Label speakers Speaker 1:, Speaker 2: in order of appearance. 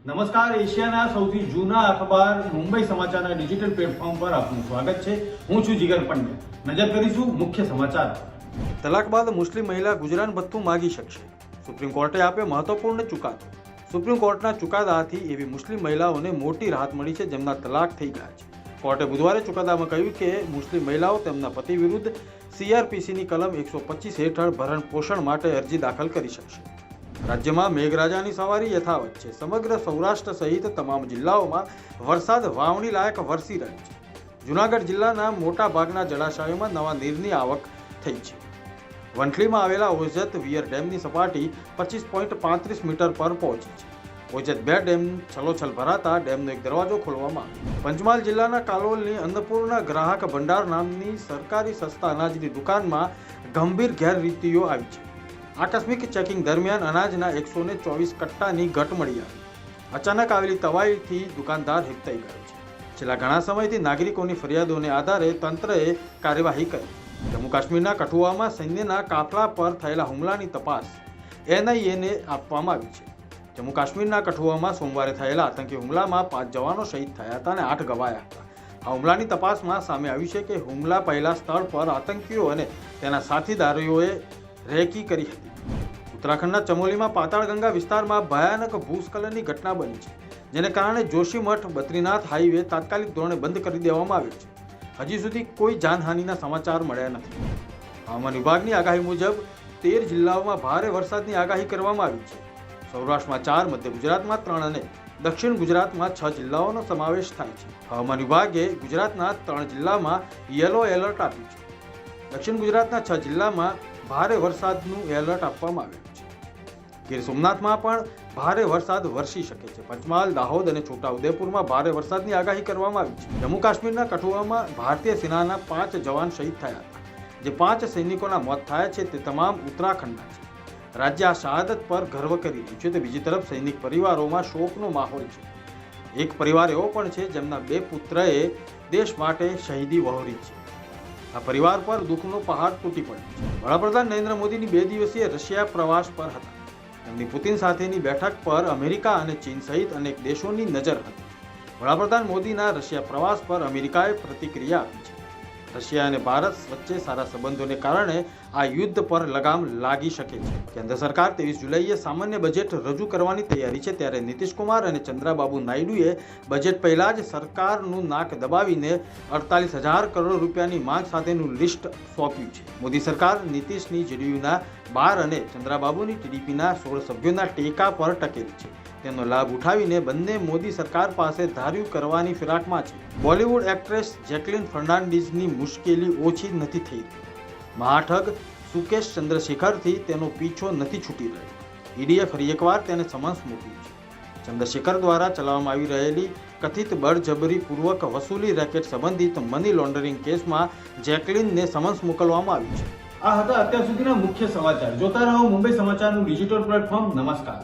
Speaker 1: નમસ્કાર, એશિયાના સૌથી જૂના અખબાર મુંબઈ સમાચારના ડિજિટલ પ્લેટફોર્મ પર આપનું સ્વાગત છે. હું છું જીગર પંડ્યા. નજર કરીશું મુખ્ય સમાચાર. તલાક બાદ મુસ્લિમ મહિલા ગુજરાન ભથ્થું માગી શકશે. સુપ્રીમ કોર્ટે આપ્યો મહત્વપૂર્ણ ચુકાદો. સુપ્રીમ કોર્ટના ચુકાદાથી એવી મુસ્લિમ મહિલાઓને મોટી રાહત મળી છે જેમના તલાક થઈ ગયા છે. કોર્ટે બુધવારે ચુકાદામાં કહ્યું કે મુસ્લિમ મહિલાઓ તેમના પતિ વિરુદ્ધ CRPCની કલમ 125 હેઠળ ભરણ પોષણ માટે અરજી દાખલ કરી શકશે. રાજ્યમાં મેઘરાજાની સવારી યથાવત છે. સમગ્ર સૌરાષ્ટ્ર સહિત તમામ જિલ્લાઓમાં વરસાદ વાવણી લાયક વરસી રહ્યો છે. જૂનાગઢ જિલ્લાના મોટા ભાગના જળાશયોમાં નવા નીરની આવક થઈ છે. વંથલીમાં આવેલા ઓજત વિયર ડેમની સપાટી 25.35 મીટર પર પહોંચી છે. ઓજત 2 ડેમ છલોછલ ભરાતા ડેમનો એક દરવાજો ખોલવામાં આવ્યો. પંચમહાલ જિલ્લાના કાલોલની અન્નપૂર્ણા ગ્રાહક ભંડાર નામની સરકારી સસ્તા અનાજની દુકાનમાં ગંભીર ગેરરીતિઓ આવી છે. આકસ્મિક ચેકિંગ દરમિયાન અનાજના 124 કટ્ટાની ઘટ મળી આવી. અચાનક આવેલી તવાઈથી દુકાનદાર હિચકાઈ ગયો છે. છેલ્લા ઘણા સમયથી નાગરિકોની ફરિયાદોને આધારે તંત્રએ કાર્યવાહી કરી. જમ્મુ કાશ્મીરના કઠુઆમાં સૈન્યના કાફલા પર થયેલા હુમલાની તપાસ NIAને આપવામાં આવી છે. જમ્મુ કાશ્મીરના કઠુઆમાં સોમવારે થયેલા આતંકી હુમલામાં 5 જવાનો શહીદ થયા હતા અને 8 ઘવાયા હતા. આ હુમલાની તપાસમાં સામે આવ્યું છે કે હુમલા પહેલા સ્થળ પર આતંકીઓ અને તેના સાથીદારોએ રેકી કરી હતી. ઉત્તરાખંડના ચમોલીમાં પાતાળગંગા વિસ્તારમાં ભયાનક ભૂસ્ખલનની ઘટના બની છે, જેને કારણે જોશીમઠ બદ્રીનાથ હાઈવે તાત્કાલિક ધોરણે બંધ કરી દેવામાં આવ્યો છે. હજી સુધી કોઈ જાનહાનિના સમાચાર મળ્યા નથી. હવામાન વિભાગની આગાહી મુજબ 13 જિલ્લાઓમાં ભારે વરસાદની આગાહી કરવામાં આવી છે. સૌરાષ્ટ્રમાં 4, મધ્ય ગુજરાતમાં 3 અને દક્ષિણ ગુજરાતમાં 6 જિલ્લાઓનો સમાવેશ થાય છે. હવામાન વિભાગે ગુજરાતના 3 જિલ્લામાં યલો એલર્ટ આપ્યું છે. દક્ષિણ ગુજરાતના 6 જિલ્લામાં ભારે વરસાદનું એલર્ટ આપવામાં આવ્યું છે. ગીર સોમનાથમાં પણ ભારે વરસાદ વરસી શકે છે. પંચમહાલ, દાહોદ અને છોટાઉદેપુરમાં ભારે વરસાદની આગાહી કરવામાં આવી છે. જમ્મુ કાશ્મીરના કઠુઆમાં ભારતીય સેનાના 5 જવાન શહીદ થયા હતા. જે 5 સૈનિકોના મોત થયા છે તે તમામ ઉત્તરાખંડના છે. રાજ્ય આ શહાદત પર ગર્વ કરી રહ્યું છે. તો બીજી તરફ સૈનિક પરિવારોમાં શોકનો માહોલ છે. એક પરિવાર એવો પણ છે જેમના 2 પુત્રએ દેશ માટે શહીદી વહોરી છે. આ પરિવાર પર દુઃખનો પહાડ તૂટી પડ્યો છે. વડાપ્રધાન નરેન્દ્ર મોદીની 2 દિવસીય રશિયા પ્રવાસ પર હતા. તેમની પુતિન સાથેની બેઠક પર અમેરિકા અને ચીન સહિત અનેક દેશોની નજર હતી. વડાપ્રધાન મોદીના રશિયા પ્રવાસ પર અમેરિકાએ પ્રતિક્રિયા આપી છે. રશિયા અને ભારત વચ્ચે સારા સંબંધોને કારણે આ યુદ્ધ પર લગામ લાગી શકે છે. કેન્દ્ર સરકાર 23 જુલાઈએ સામાન્ય બજેટ રજૂ કરવાની તૈયારી છે, ત્યારે નીતિશ કુમાર અને ચંદ્રાબાબુ નાયડુએ બજેટ પહેલા જ સરકારનું નાક દબાવીને 48,000 કરોડ રૂપિયાની માંગ સાથેનું લિસ્ટ સોંપ્યું છે. મોદી સરકાર નીતિશની JDUના 12 અને ચંદ્રાબાબુની TDPના 16 સભ્યોના ટેકા પર ટકેલી છે. તેનો લાભ ઉઠાવીને બંને મોદી સરકાર પાસે ધાર્યું કરવાની ફિરાકમાં છે. બોલિવૂડ એક્ટ્રેસ જેકલિન ફર્નાન્ડીઝની મુશ્કેલી ઓછી નથી થઈ. મહાઠગ સુકેશ ચંદ્રશેખરથી તેનો પીછો નથી છૂટી રહ્યો. ઈડીએ ફરી એકવાર તેને સમન્સ મોકલ્યું છે. ચંદ્રશેખર દ્વારા ચલાવવામાં આવી રહેલી કથિત બળજબરીપૂર્વક વસૂલી રેકેટ સંબંધિત મની લોન્ડરિંગ કેસમાં જેકલિનને સમન્સ મોકલવામાં આવ્યું છે. આ હતા અત્યાર સુધીના મુખ્ય સમાચાર. જોતા રહો મુંબઈ સમાચારનું ડિજિટલ પ્લેટફોર્મ. નમસ્કાર.